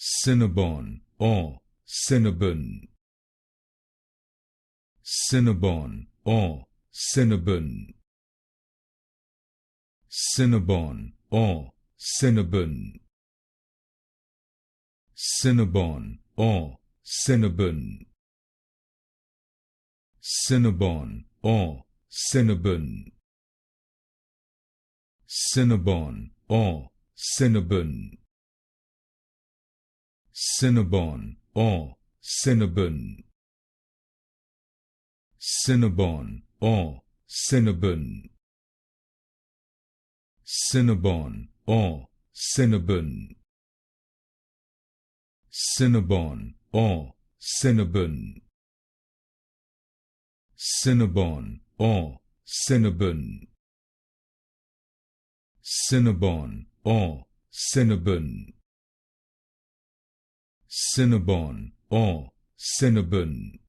Cinnabon or Cinnabon. Cinnabon or Cinnabon. Cinnabon or Cinnabon. Cinnabon or Cinnabon. Cinnabon or Cinnabon. Cinnabon or Cinnabon. Cinnabon or Cinnabon. Cinnabon or Cinnabon. Cinnabon or Cinnabon. Cinnabon or Cinnabon. Cinnabon or Cinnabon. Cinnabon or Cinnabon. Cinnabon or Cinnabon.